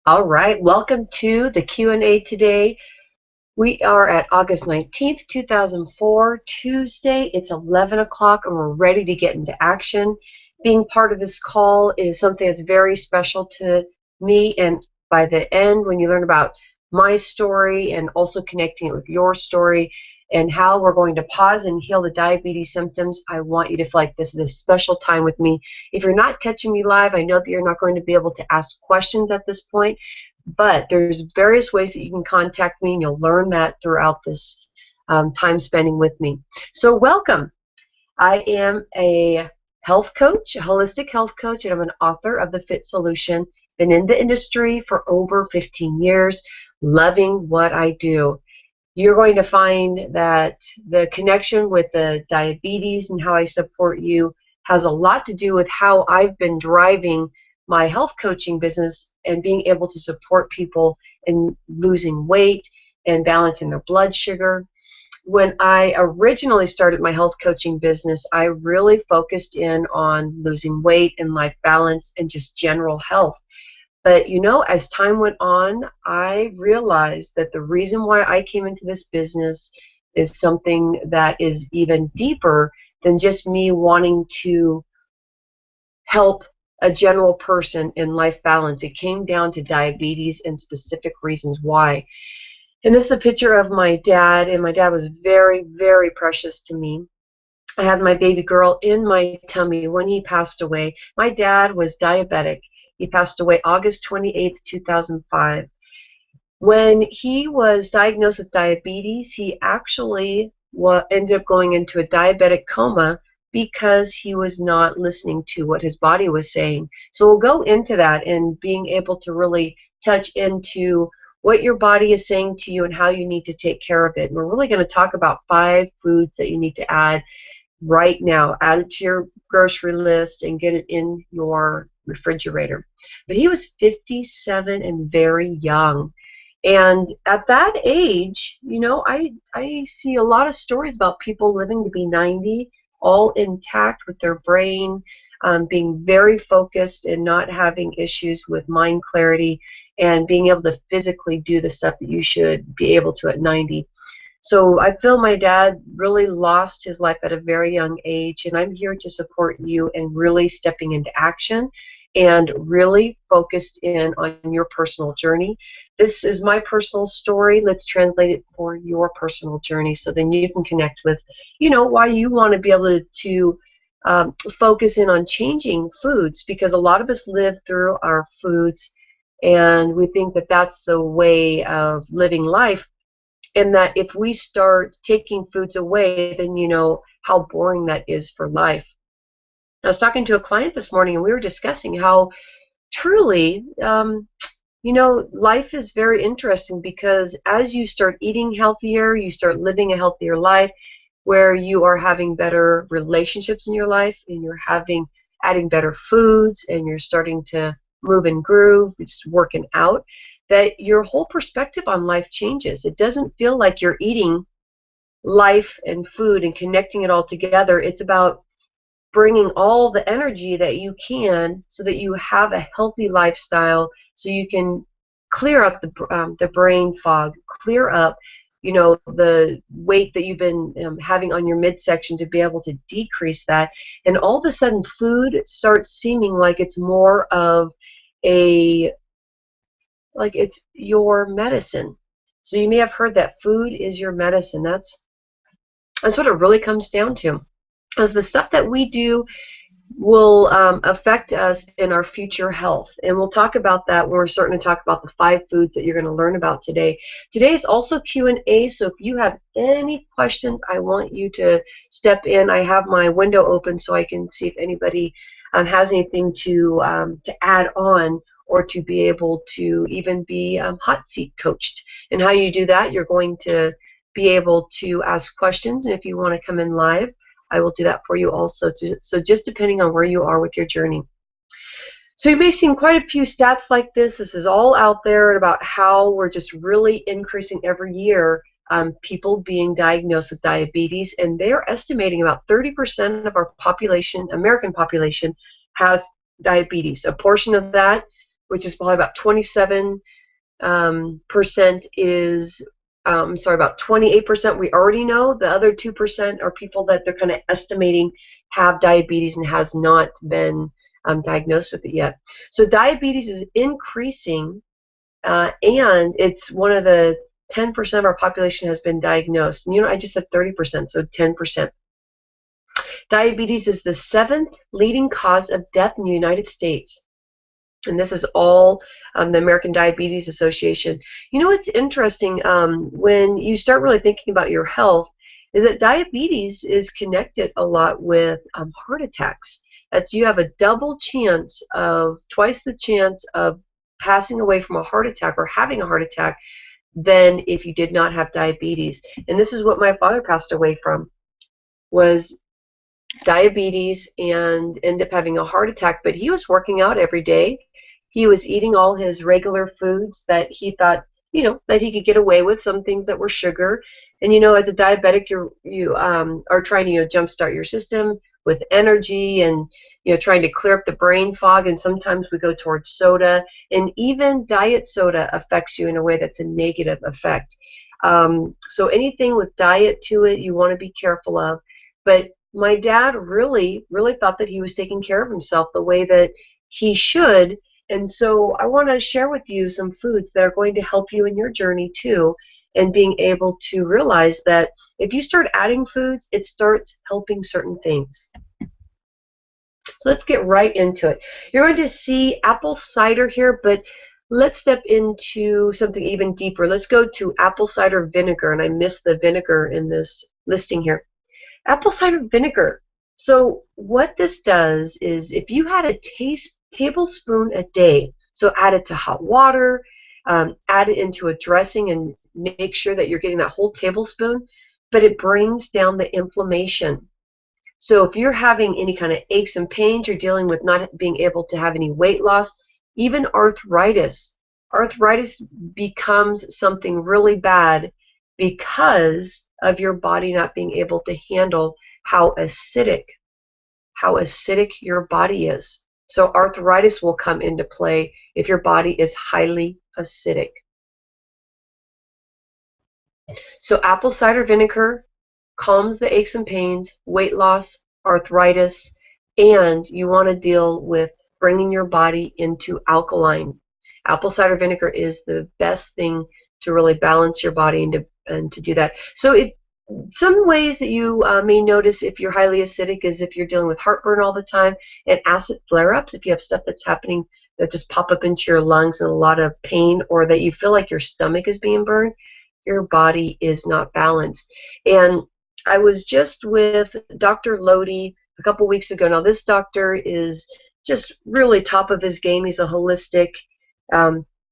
All right, welcome to the Q&A today. We are at August 19th, 2004, Tuesday. It's 11 o'clock and we're ready to get into action. Being part of this call is something that's very special to me, and by the end, when you learn about my story and also connecting it with your story and how we're going to pause and heal the diabetes symptoms, I want you to feel like this is a special time with me. If you're not catching me live, I know that you're not going to be able to ask questions at this point, but there's various ways that you can contact me, and you'll learn that throughout this time spending with me. So welcome. I am a health coach, a holistic health coach, and I'm an author of The Fit Solution. Been in the industry for over 15 years, loving what I do. You're going to find that the connection with the diabetes and how I support you has a lot to do with how I've been driving my health coaching business and being able to support people in losing weight and balancing their blood sugar. When I originally started my health coaching business, I really focused in on losing weight and life balance and just general health. But as time went on, I realized that the reason why I came into this business is something that is even deeper than just me wanting to help a general person in life balance. It came down to diabetes and specific reasons why. And this is a picture of my dad, and my dad was very, very precious to me. I had my baby girl in my tummy when he passed away. My dad was diabetic. He passed away August 28th, 2005. When he was diagnosed with diabetes, he actually ended up going into a diabetic coma because he was not listening to what his body was saying. So we'll go into that and being able to really touch into what your body is saying to you and how you need to take care of it. And we're really going to talk about 5 foods that you need to add right now. Add it to your grocery list and get it in your refrigerator. But he was 57 and very young. And at that age, I see a lot of stories about people living to be 90, all intact with their brain, being very focused and not having issues with mind clarity and being able to physically do the stuff that you should be able to at 90. So I feel my dad really lost his life at a very young age, and I'm here to support you in really stepping into action and really focused in on your personal journey. This is my personal story. Let's translate it for your personal journey so then you can connect with, why you want to be able to focus in on changing foods, because a lot of us live through our foods and we think that that's the way of living life. And that if we start taking foods away, then you know how boring that is for life. I was talking to a client this morning, and we were discussing how truly, life is very interesting, because as you start eating healthier, you start living a healthier life where you are having better relationships in your life, and you're adding better foods, and you're starting to move and groove, just working out, that your whole perspective on life changes. It doesn't feel like you're eating life and food and connecting it all together. It's about bringing all the energy that you can so that you have a healthy lifestyle, so you can clear up the brain fog, clear up the weight that you've been having on your midsection, to be able to decrease that. And all of a sudden food starts seeming like it's more of it's your medicine. So you may have heard that food is your medicine. That's what it really comes down to. As the stuff that we do will affect us in our future health. And we'll talk about that when we're starting to talk about the 5 foods that you're going to learn about today. Today is also Q&A, so if you have any questions, I want you to step in. I have my window open so I can see if anybody has anything to add on, or to be able to even be hot seat coached. And how you do that, you're going to be able to ask questions, and if you want to come in live, I will do that for you also. So just depending on where you are with your journey. So you may have seen quite a few stats like this. This is all out there about how we're just really increasing every year people being diagnosed with diabetes, and they're estimating about 30% of our population, American population, has diabetes. A portion of that which is probably about 27 percent is, sorry, about 28% we already know. The other 2% are people that they're kind of estimating have diabetes and has not been diagnosed with it yet. So diabetes is increasing, and it's one of the 10% of our population has been diagnosed. And I just said 30%, so 10%. Diabetes is the 7th leading cause of death in the United States. And this is all the American Diabetes Association. What's interesting when you start really thinking about your health is that diabetes is connected a lot with heart attacks. That you have a double chance of, twice the chance of passing away from a heart attack or having a heart attack than if you did not have diabetes. And this is what my father passed away from, was diabetes, and ended up having a heart attack. But he was working out every day. He was eating all his regular foods that he thought, that he could get away with, some things that were sugar. And, as a diabetic, you are trying to, jumpstart your system with energy and, trying to clear up the brain fog. And sometimes we go towards soda. And even diet soda affects you in a way that's a negative effect. So anything with diet to it, you want to be careful of. But my dad really, really thought that he was taking care of himself the way that he should. And so I want to share with you some foods that are going to help you in your journey too, and being able to realize that if you start adding foods, it starts helping certain things. So let's get right into it. You're going to see apple cider here, but let's step into something even deeper. Let's go to apple cider vinegar, and I missed the vinegar in this listing here. Apple cider vinegar. So what this does is, if you had a tablespoon a day, so add it to hot water, add it into a dressing, and make sure that you're getting that whole tablespoon, but it brings down the inflammation. So if you're having any kind of aches and pains, you're dealing with not being able to have any weight loss, even arthritis becomes something really bad because of your body not being able to handle how acidic your body is. So arthritis will come into play if your body is highly acidic. So apple cider vinegar calms the aches and pains, weight loss, arthritis, and you want to deal with bringing your body into alkaline. Apple cider vinegar is the best thing to really balance your body and to do that. So some ways that you may notice if you're highly acidic is if you're dealing with heartburn all the time and acid flare-ups, if you have stuff that's happening that just pop up into your lungs and a lot of pain, or that you feel like your stomach is being burned, your body is not balanced. And I was just with Dr. Lodi a couple weeks ago. Now, this doctor is just really top of his game. He's a holistic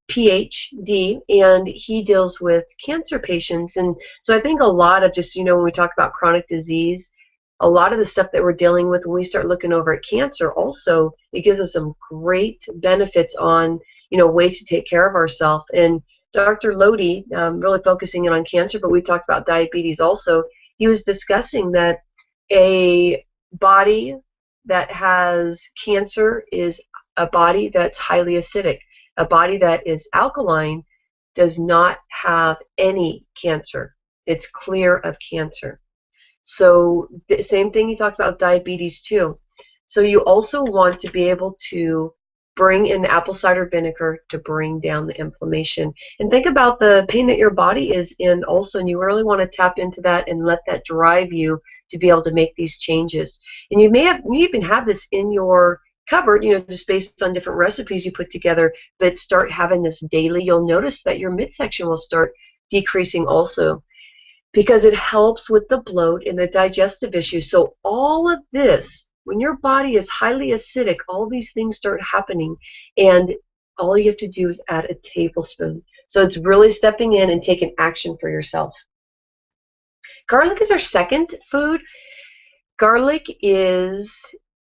PhD, and he deals with cancer patients. And so I think a lot of just, when we talk about chronic disease, a lot of the stuff that we're dealing with when we start looking over at cancer, also, it gives us some great benefits on, ways to take care of ourselves. And Dr. Lodi, really focusing in on cancer, but we talked about diabetes also. He was discussing that a body that has cancer is a body that's highly acidic. A body that is alkaline does not have any cancer. It's clear of cancer. So the same thing, he talked about diabetes too. So you also want to be able to bring in the apple cider vinegar to bring down the inflammation. And think about the pain that your body is in also, and you really want to tap into that and let that drive you to be able to make these changes. And you even have this in your cupboard, just based on different recipes you put together, but start having this daily. You'll notice that your midsection will start decreasing also, because it helps with the bloat and the digestive issues. So all of this, when your body is highly acidic, all these things start happening, and all you have to do is add a tablespoon. So it's really stepping in and taking action for yourself. Garlic is our second food. Garlic is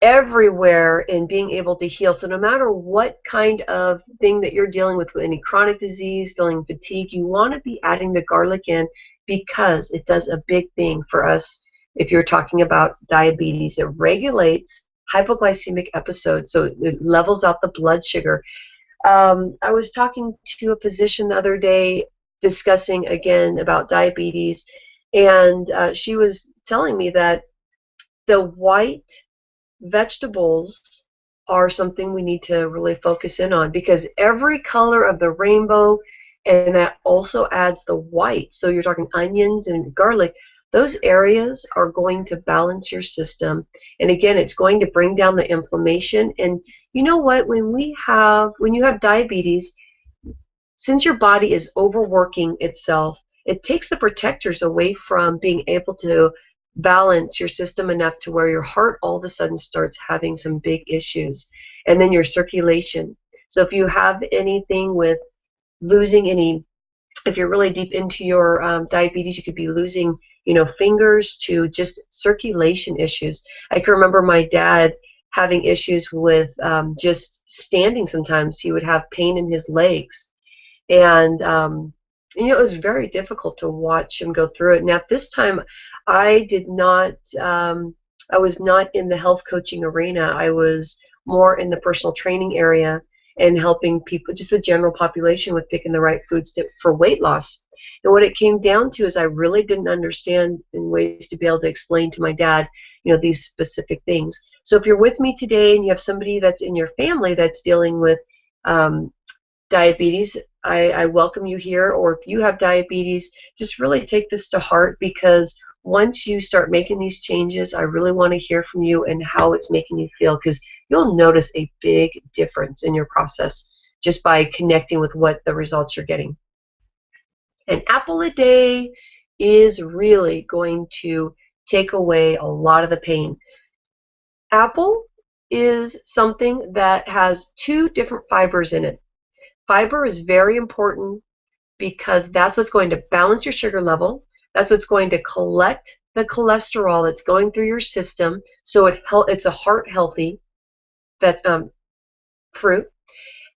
everywhere in being able to heal. So no matter what kind of thing that you're dealing with any chronic disease, feeling fatigue, you want to be adding the garlic in, because it does a big thing for us. If you're talking about diabetes, it regulates hypoglycemic episodes, so it levels out the blood sugar. I was talking to a physician the other day discussing again about diabetes, and she was telling me that the white vegetables are something we need to really focus in on, because every color of the rainbow, and that also adds the white. So you're talking onions and garlic. Those areas are going to balance your system. And again, it's going to bring down the inflammation. And you know what? When you have diabetes, since your body is overworking itself, it takes the protectors away from being able to balance your system enough to where your heart all of a sudden starts having some big issues. And then your circulation. So if you have anything with losing any, if you're really deep into your diabetes, you could be losing, fingers to just circulation issues. I can remember my dad having issues with just standing sometimes. He would have pain in his legs, and it was very difficult to watch him go through it. Now, at this time, I did not. I was not in the health coaching arena. I was more in the personal training area and helping people, just the general population, with picking the right foods for weight loss. And what it came down to is I really didn't understand in ways to be able to explain to my dad, these specific things. So if you're with me today and you have somebody that's in your family that's dealing with diabetes, I welcome you here. Or if you have diabetes, just really take this to heart, because once you start making these changes, I really want to hear from you and how it's making you feel, because you'll notice a big difference in your process just by connecting with what the results you're getting. An apple a day is really going to take away a lot of the pain. Apple is something that has 2 different fibers in it. Fiber is very important because that's what's going to balance your sugar level. That's what's going to collect the cholesterol that's going through your system, so it's a heart healthy fruit.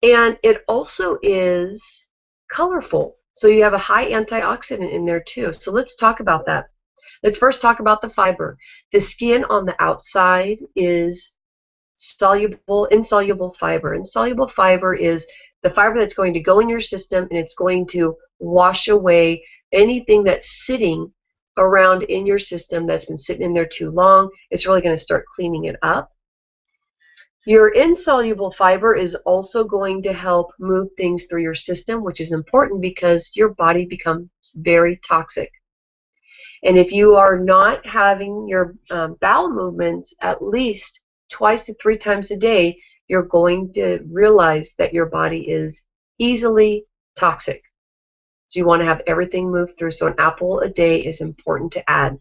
And it also is colorful, so you have a high antioxidant in there too. So let's talk about that. Let's first talk about the fiber. The skin on the outside is insoluble fiber. Insoluble fiber is the fiber that's going to go in your system, and it's going to wash away anything that's sitting around in your system that's been sitting in there too long. It's really going to start cleaning it up. Your insoluble fiber is also going to help move things through your system, which is important because your body becomes very toxic. And if you are not having your bowel movements at least 2 to 3 times a day, you're going to realize that your body is easily toxic. So you want to have everything move through. So an apple a day is important to add.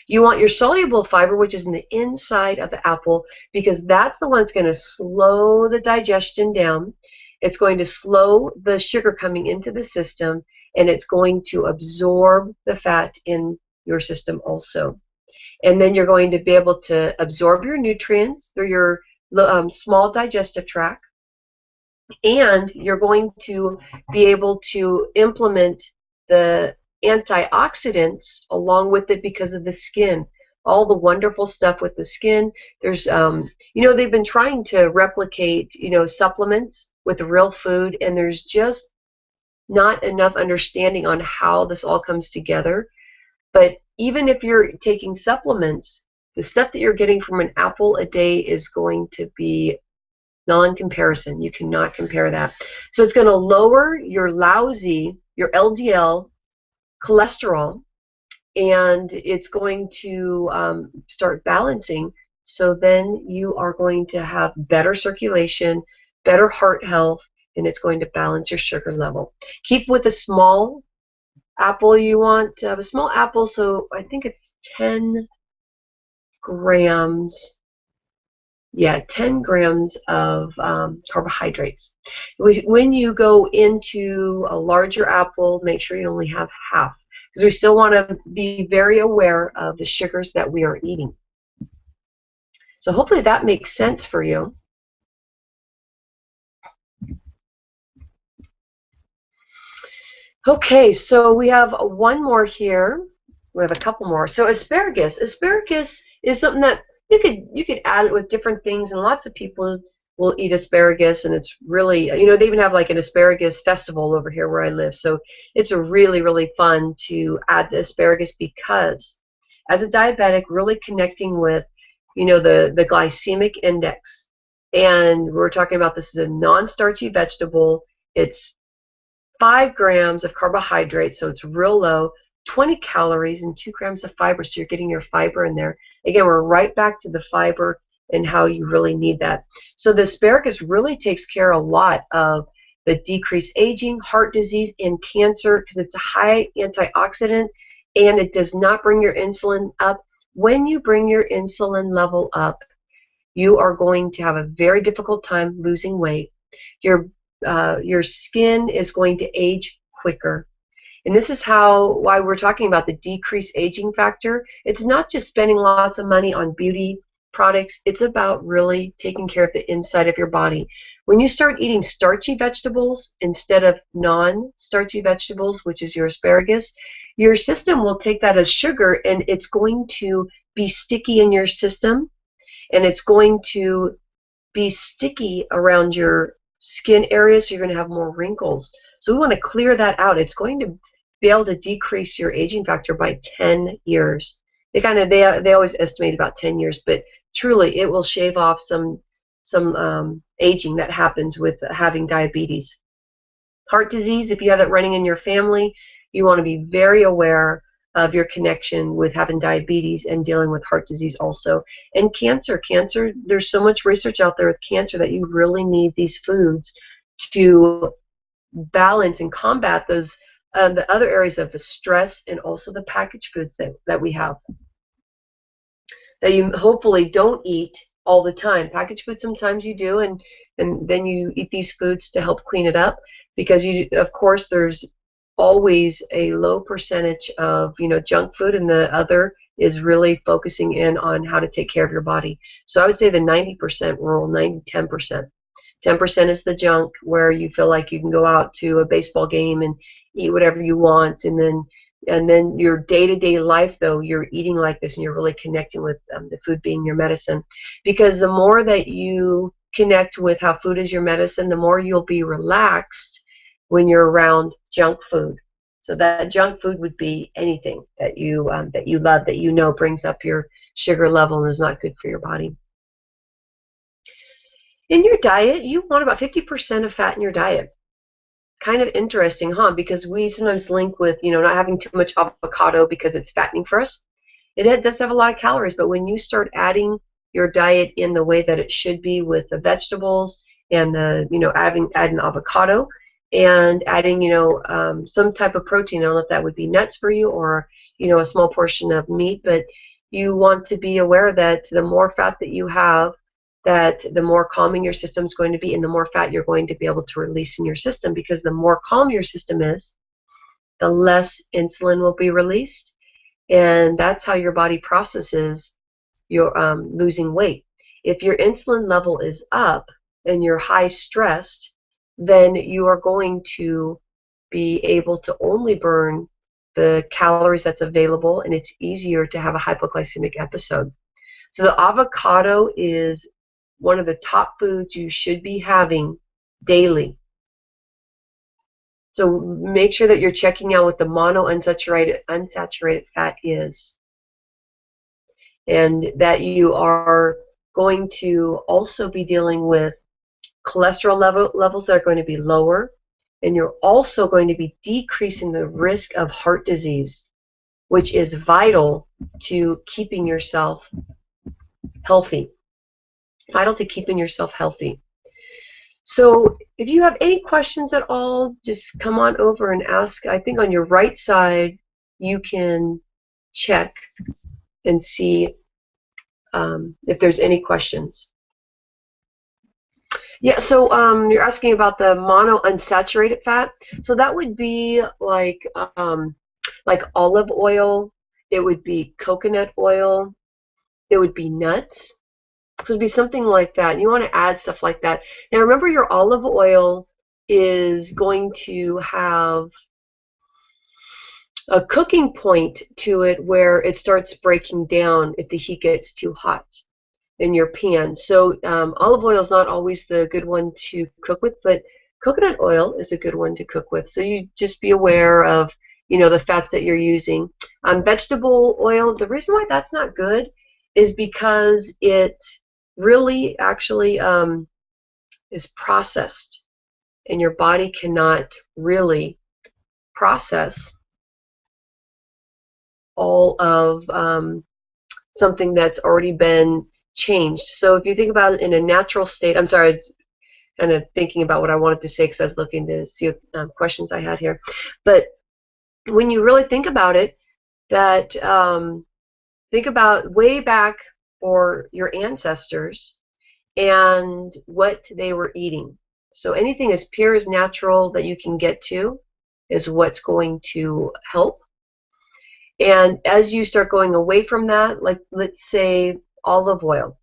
You want your soluble fiber, which is in the inside of the apple, because that's the one that's going to slow the digestion down. It's going to slow the sugar coming into the system, and it's going to absorb the fat in your system also. And then you're going to be able to absorb your nutrients through your small digestive tract, and you're going to be able to implement the antioxidants along with it because of the skin. All the wonderful stuff with the skin. There's, they've been trying to replicate, supplements with real food, and there's just not enough understanding on how this all comes together. But even if you're taking supplements, the stuff that you're getting from an apple a day is going to be non-comparison. You cannot compare that. So it's going to lower your LDL cholesterol, and it's going to start balancing. So then you are going to have better circulation, better heart health, and it's going to balance your sugar level. Keep with a small apple. You want a small apple, so I think it's 10 grams. Yeah, 10 grams of carbohydrates. When you go into a larger apple, make sure you only have half, because we still want to be very aware of the sugars that we are eating. So hopefully that makes sense for you. Okay, so we have one more here. We have a couple more. So asparagus. Asparagus is something that you could add it with different things, and lots of people will eat asparagus, and it's really, they even have like an asparagus festival over here where I live. So it's a really, really fun to add the asparagus because as a diabetic, really connecting with, the glycemic index. And we're talking about this is a non-starchy vegetable. It's 5 grams of carbohydrate, so it's real low, 20 calories, and 2 grams of fiber, so you're getting your fiber in there. Again, we're right back to the fiber and how you really need that. So the asparagus really takes care a lot of the decreased aging, heart disease, and cancer because it's a high antioxidant, and it does not bring your insulin up. When you bring your insulin level up, you are going to have a very difficult time losing weight. Your skin is going to age quicker. And this is why we're talking about the decreased aging factor. It's not just spending lots of money on beauty products. It's about really taking care of the inside of your body. When you start eating starchy vegetables instead of non-starchy vegetables, which is your asparagus, your system will take that as sugar, and it's going to be sticky in your system, and it's going to be sticky around your skin area, so you're going to have more wrinkles. So we want to clear that out. It's going to be able to decrease your aging factor by 10 years. They always estimate about 10 years, but truly it will shave off some aging that happens with having diabetes. Heart disease, if you have it running in your family, you want to be very aware of your connection with having diabetes and dealing with heart disease also. And cancer, there's so much research out there with cancer that you really need these foods to balance and combat those the other areas of stress, and also the packaged foods that we have that you hopefully don't eat all the time. Packaged food sometimes you do, and then you eat these foods to help clean it up, because of course there's always a low percentage of junk food, and the other is really focusing in on how to take care of your body. So I would say the 90% rule, 10%. 10% is the junk, where you feel like you can go out to a baseball game and eat whatever you want, and then your day-to-day life, though, you're eating like this and you're really connecting with the food being your medicine. Because the more that you connect with how food is your medicine, the more you'll be relaxed when you're around junk food. So that junk food would be anything that you love, that brings up your sugar level and is not good for your body. In your diet, you want about 50% of fat in your diet. Kind of interesting, huh? Because we sometimes link with, not having too much avocado because it's fattening for us. It does have a lot of calories, but when you start adding your diet in the way that it should be, with the vegetables and adding avocado and adding, some type of protein. I don't know if that would be nuts for you, or, a small portion of meat, but you want to be aware that the more fat that you have, that the more calming your system is going to be, and the more fat you're going to be able to release in your system, because the more calm your system is, the less insulin will be released, and that's how your body processes your losing weight. If your insulin level is up and you're high stressed, then you are going to be able to only burn the calories that's available, and it's easier to have a hypoglycemic episode. So the avocado is one of the top foods you should be having daily. So make sure that you're checking out what the unsaturated fat is, and that you are going to also be dealing with cholesterol levels that are going to be lower, and you're also going to be decreasing the risk of heart disease, which is vital to keeping yourself healthy. So if you have any questions at all, just come on over and ask. I think on your right side you can check and see if there's any questions. Yeah, so you're asking about the monounsaturated fat. So that would be like olive oil. It would be coconut oil. It would be nuts. So it'd be something like that. And you want to add stuff like that. Now remember, your olive oil is going to have a cooking point to it where it starts breaking down if the heat gets too hot. in your pan. So olive oil is not always the good one to cook with, but coconut oil is a good one to cook with. So you just be aware of, the fats that you're using. Vegetable oil, the reason why that's not good is because it really actually is processed, and your body cannot really process all of something that's already been changed. So if you think about it in a natural state, I'm sorry, I was kind of thinking about what I wanted to say because I was looking to see what questions I had here. But when you really think about it, that think about way back for your ancestors and what they were eating. So anything as pure as natural that you can get to is what's going to help. And as you start going away from that, like let's say olive oil,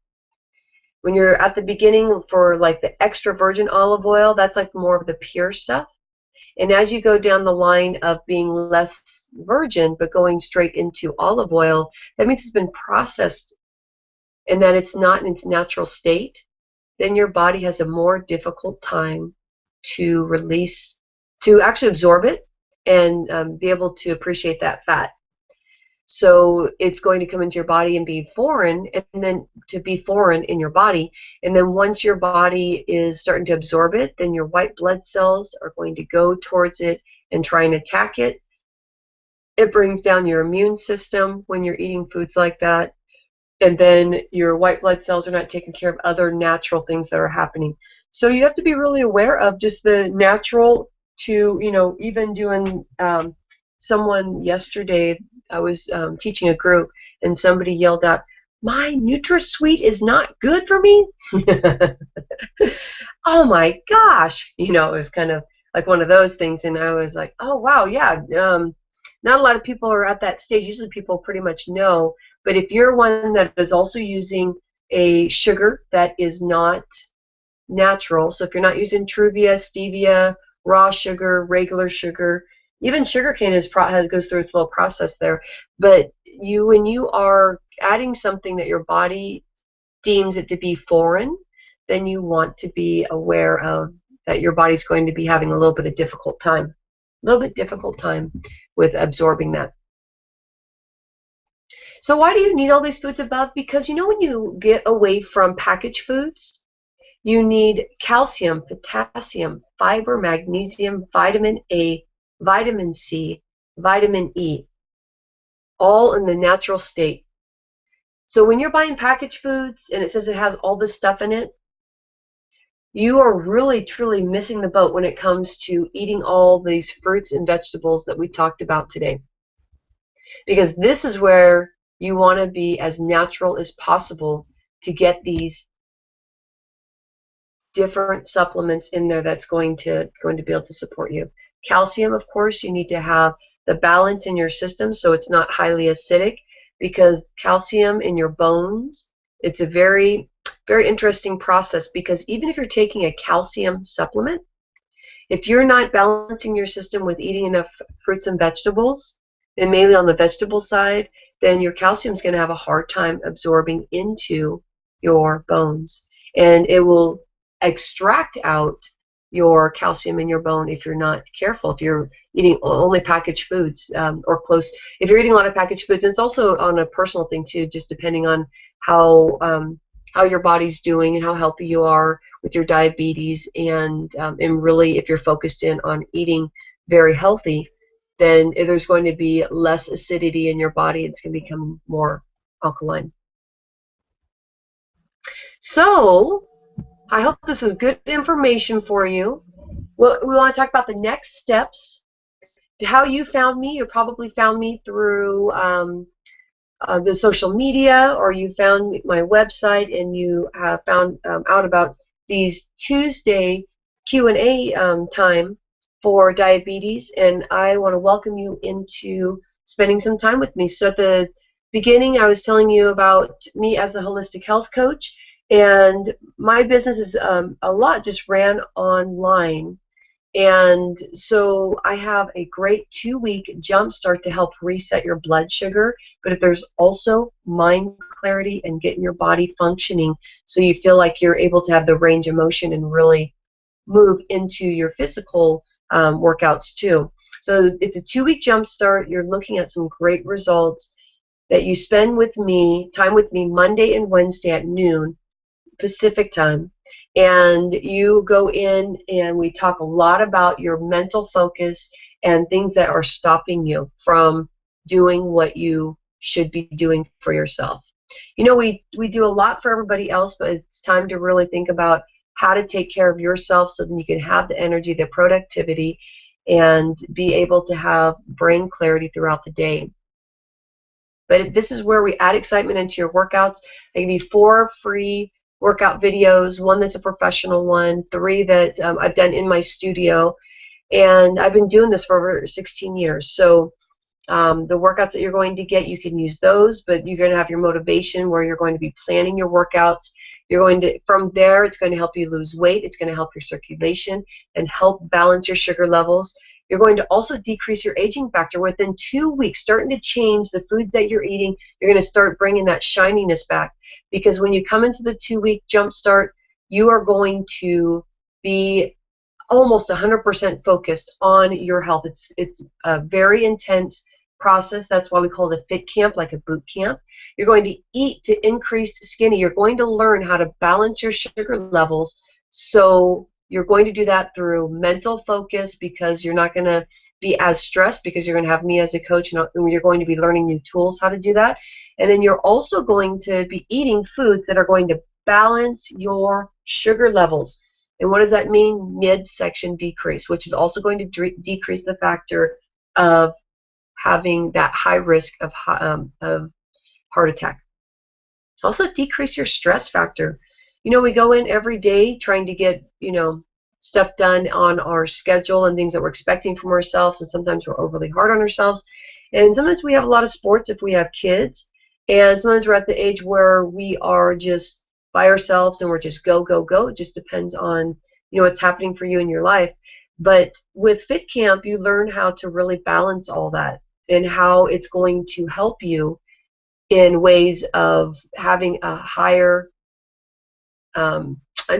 when you're at the beginning for like the extra virgin olive oil, that's like more of the pure stuff. And as you go down the line of being less virgin but going straight into olive oil, that means it's been processed and that it's not in its natural state. Then your body has a more difficult time to release, to actually absorb it and be able to appreciate that fat. So it's going to come into your body and be foreign, and then to be foreign in your body. And then once your body is starting to absorb it, then your white blood cells are going to go towards it and try and attack it. It brings down your immune system when you're eating foods like that. And then your white blood cells are not taking care of other natural things that are happening. So you have to be really aware of just the natural to, even doing, someone yesterday, I was teaching a group and somebody yelled out, "My NutraSweet is not good for me." Oh my gosh. It was kind of like one of those things. And I was like, oh wow, yeah. Not a lot of people are at that stage. Usually people pretty much know. But if you're one that is also using a sugar that is not natural, so if you're not using Truvia, stevia, raw sugar, regular sugar, even sugarcane goes through its little process there. But when you are adding something that your body deems it to be foreign, then you want to be aware of that your body's going to be having a little bit difficult time with absorbing that. So why do you need all these foods above? Because when you get away from packaged foods, you need calcium, potassium, fiber, magnesium, vitamin A, vitamin C, vitamin E, all in the natural state. So when you're buying packaged foods and it says it has all this stuff in it, you are really, truly missing the boat when it comes to eating all these fruits and vegetables that we talked about today. Because this is where you want to be as natural as possible to get these different supplements in there that's going to be able to support you. Calcium, of course, you need to have the balance in your system so it's not highly acidic, because calcium in your bones, it's a very, very interesting process, because even if you're taking a calcium supplement, if you're not balancing your system with eating enough fruits and vegetables, and mainly on the vegetable side, then your calcium is going to have a hard time absorbing into your bones. And it will extract out your calcium in your bone if you're not careful, if you're eating only packaged foods or close. If you're eating a lot of packaged foods, and it's also on a personal thing too, just depending on how your body's doing and how healthy you are with your diabetes, and really if you're focused in on eating very healthy, then there's going to be less acidity in your body. It's going to become more alkaline. So I hope this was good information for you. Well, we want to talk about the next steps. How you found me, you probably found me through the social media, or you found my website and you have found out about these Tuesday Q&A time for diabetes, and I want to welcome you into spending some time with me. So at the beginning, I was telling you about me as a holistic health coach, and my business is a lot just ran online. And so I have a great 2-week jump start to help reset your blood sugar, but if there's also mind clarity and getting your body functioning so you feel like you're able to have the range of motion and really move into your physical workouts too. So it's a 2-week jump start. You're looking at some great results that you spend with me, time with me Monday and Wednesday at noon Pacific time. And you go in and we talk a lot about your mental focus and things that are stopping you from doing what you should be doing for yourself. You know, we do a lot for everybody else, but it's time to really think about how to take care of yourself so that you can have the energy, the productivity, and be able to have brain clarity throughout the day. But this is where we add excitement into your workouts. I give you 4 free workout videos, 1 that's a professional one, 3 that I've done in my studio. And I've been doing this for over 16 years. So the workouts that you're going to get, you can use those, but you're going to have your motivation where you're going to be planning your workouts. You're going to, from there, it's going to help you lose weight. It's going to help your circulation and help balance your sugar levels. You're going to also decrease your aging factor. Within 2 weeks, starting to change the foods that you're eating, you're going to start bringing that shininess back. Because when you come into the 2-week jump start, you are going to be almost 100% focused on your health. It's a very intense process. That's why we call it a fit camp, like a boot camp. You're going to eat to increase skinny. You're going to learn how to balance your sugar levels. So you're going to do that through mental focus, because you're not going to be as stressed, because you're going to have me as a coach, and you're going to be learning new tools how to do that. And then you're also going to be eating foods that are going to balance your sugar levels. And what does that mean? Midsection decrease, which is also going to decrease the factor of having that high risk of heart attack. Also decrease your stress factor. You know, we go in every day trying to get, stuff done on our schedule and things that we're expecting from ourselves, and sometimes we're overly hard on ourselves. And sometimes we have a lot of sports if we have kids, and sometimes we're at the age where we are just by ourselves and we're just go, go, go. It just depends on, what's happening for you in your life. But with Fit Camp, you learn how to really balance all that and how it's going to help you in ways of having a higher,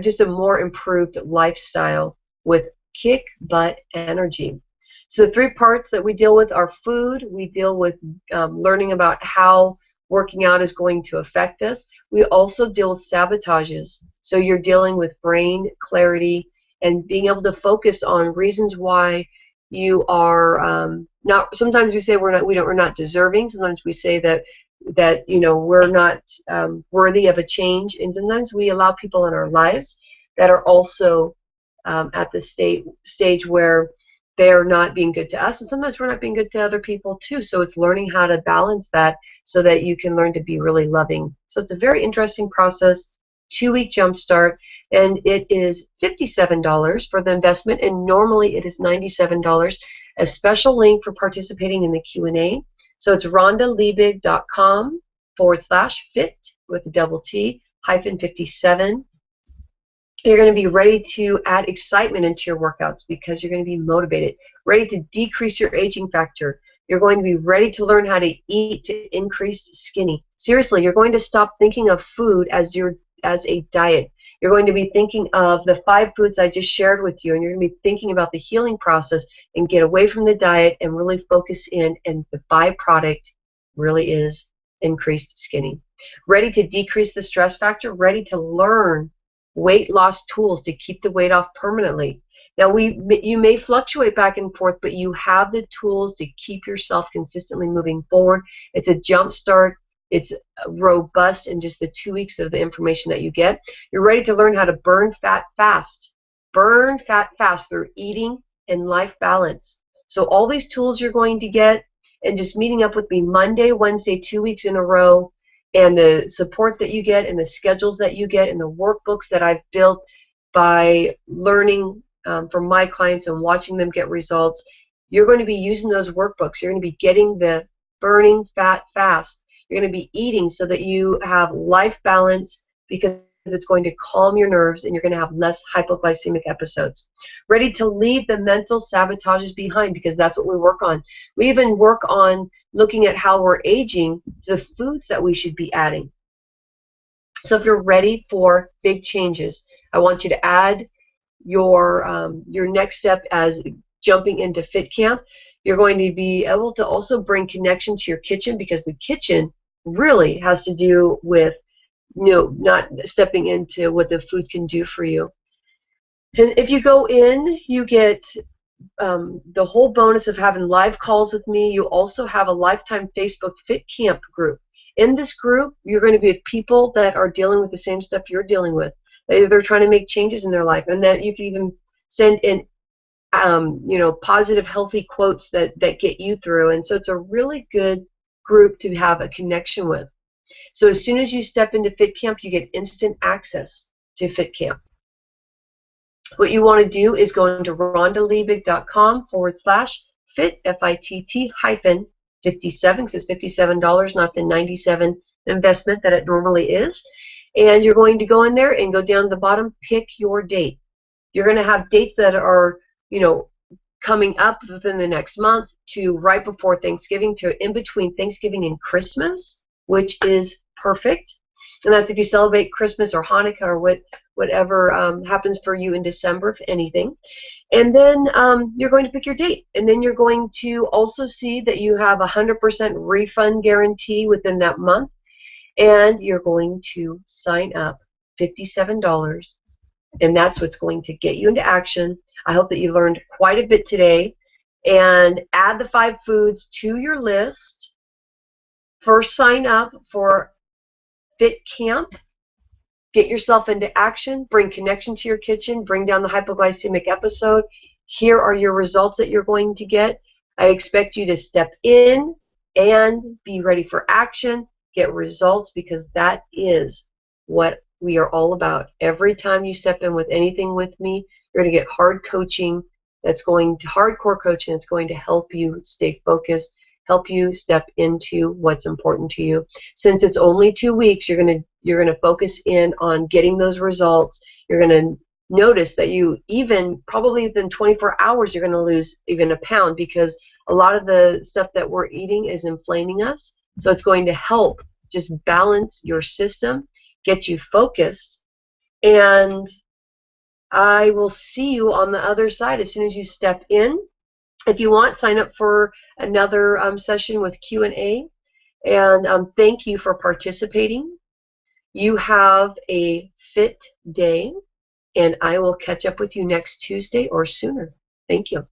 just a more improved lifestyle with kick butt energy. So the 3 parts that we deal with are food. We deal with learning about how working out is going to affect us. We also deal with sabotages. So you're dealing with brain clarity and being able to focus on reasons why you are not. Sometimes we say we're not deserving. Sometimes we say that we're not worthy of a change, and sometimes we allow people in our lives that are also at the stage where they're not being good to us, and sometimes we're not being good to other people too. So it's learning how to balance that so that you can learn to be really loving. So it's a very interesting process. 2-week jump start, and it is $57 for the investment, and normally it is $97. A special link for participating in the Q&A. So it's rhondaliebig.com/fit with a double T -57. You're going to be ready to add excitement into your workouts because you're going to be motivated, ready to decrease your aging factor. You're going to be ready to learn how to eat to increase skinny. Seriously, you're going to stop thinking of food as a diet. You're going to be thinking of the 5 foods I just shared with you, and you're going to be thinking about the healing process and get away from the diet and really focus in, and the byproduct really is increased skinny. Ready to decrease the stress factor, ready to learn weight loss tools to keep the weight off permanently. Now, you may fluctuate back and forth, but you have the tools to keep yourself consistently moving forward. It's a jump start. It's robust in just the 2 weeks of the information that you get. You're ready to learn how to burn fat fast. Burn fat fast through eating and life balance. So all these tools you're going to get, and just meeting up with me Monday, Wednesday, 2 weeks in a row, and the support that you get and the schedules that you get and the workbooks that I've built by learning from my clients and watching them get results. You're going to be using those workbooks. You're going to be getting the burning fat fast. You're going to be eating so that you have life balance, because it's going to calm your nerves and you're going to have less hypoglycemic episodes. Ready to leave the mental sabotages behind, because that's what we work on. We even work on looking at how we're aging, the foods that we should be adding. So if you're ready for big changes, I want you to add your next step as jumping into Fit Camp. You're going to be able to also bring connection to your kitchen, because the kitchen really has to do with not stepping into what the food can do for you. And if you go in, you get the whole bonus of having live calls with me. You also have a lifetime Facebook Fit Camp group. In this group, you're going to be with people that are dealing with the same stuff you're dealing with. They're trying to make changes in their life, and that you can even send in positive, healthy quotes that get you through. And so it's a really good group to have a connection with. So as soon as you step into Fit Camp, you get instant access to Fit Camp. What you want to do is go into rhondaliebig.com/fit, FITT hyphen 57, because it's $57, not the $97 investment that it normally is. And you're going to go in there and go down to the bottom, pick your date. You're going to have dates that are, coming up within the next month, to right before Thanksgiving, to in between Thanksgiving and Christmas, which is perfect. And that's if you celebrate Christmas or Hanukkah or whatever happens for you in December, if anything. And then you're going to pick your date. And then you're going to also see that you have a 100% refund guarantee within that month. And you're going to sign up $57. And that's what's going to get you into action. I hope that you learned quite a bit today. And add the 5 foods to your list. First, sign up for Fit Camp. Get yourself into action. Bring connection to your kitchen. Bring down the hypoglycemic episode. Here are your results that you're going to get. I expect you to step in and be ready for action. Get results, because that is what we are all about. Every time you step in with anything with me, you're going to get hardcore coaching that's going to help you stay focused, help you step into what's important to you. Since it's only 2 weeks, you're going to focus in on getting those results. You're going to notice that you probably within 24 hours, you're going to lose even a pound, because a lot of the stuff that we're eating is inflaming us. So it's going to help just balance your system, get you focused, and I will see you on the other side as soon as you step in. If you want, sign up for another session with Q&A. And thank you for participating. You have a fit day, and I will catch up with you next Tuesday or sooner. Thank you.